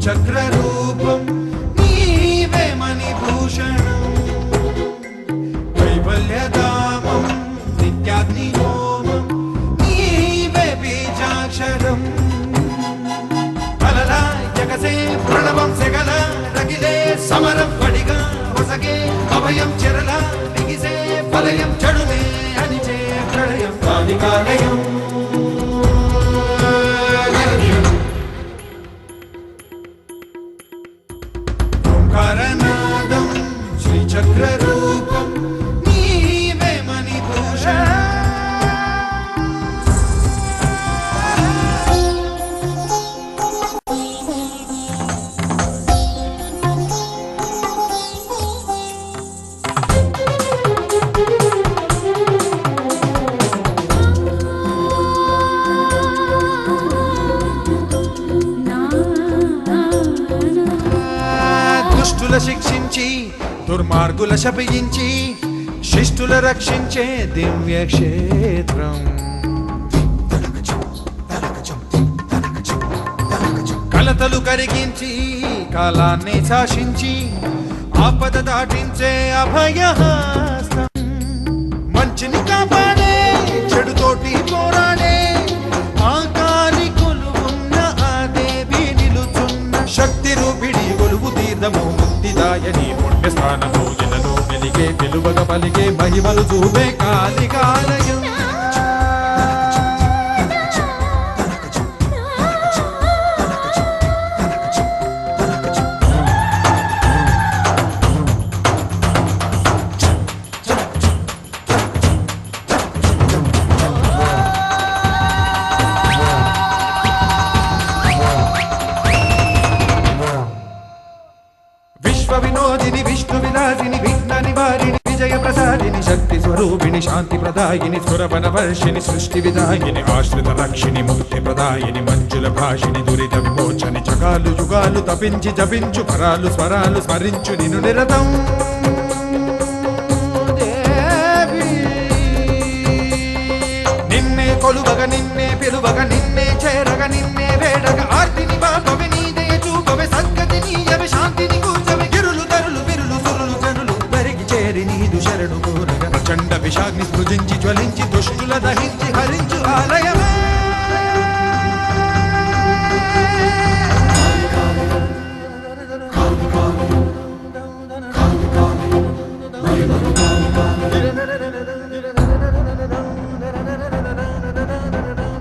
చక్రరూపం నీవే మణిభూషణం కైవల్యధామం నిత్యాగ్నిహోమం నీవే బీజాక్షరం కలలా జగసే ప్రణవం సెగల రగిలే సమరం పడిగా ఒసగే అభయం చెరల బిగిసే ఫలయం చెడునే అనిచే ప్రళయం కాలికాలయం ఓంకారనాదం శ్రీచక్రరూపం నీవే మణిభూషణం దుష్టుల శిక్షించి దుర్మార్గుల శపించి శిష్టుల రక్షించే దివ్య క్షేత్రం కలతలు కరిగించి కాలాన్ని శాసించి ఆపద దాటించే అభయహస్తం మంచిని కాపాడే చెడుతోటి పోరాడే ఆకారి కొలువున్న ఆ దేవి నిలుచున్న శక్తి రూపిడి కొలువు తీర్థము ముక్తిదాయని పుణ్యస్థానము ఇలలో వెలిగే వెలువగ పలిగే మహిమలు చూపే కాలికాలయం విశ్వ వినోదిని విష్ణు విలాసిని విఘ్న నివారిణి విజయ ప్రసాదిని శక్తి స్వరూపిణి శాంతి ప్రదాయిని సురవన వర్షిణి సృష్టి విదాయిని ఆశ్రిత రక్షిణి ముక్తి ప్రదాయిని మంజుల భాషిని దురిత విమోచని జగాలు యుగాలు తపించి జపించు పరాలు స్వరాలు స్మరించు నిన్ను నిరతం నిన్నే కొలువగ నిన్నే పిలువగ నిన్నే చేరగ నిన్నే వేడగ ఆర్తిని బాపవి నీదే చూపవి సద్గతి నీయవి శాంతిని కూర్చవి గిరులు తరులు విరులు సురులు జనులు పరిగి చేరి నీదు శరణు కోరగ ప్రచండ విషాగ్ని సృజించి జ్వలించి దుష్టుల దహించి హరించు ఆలయ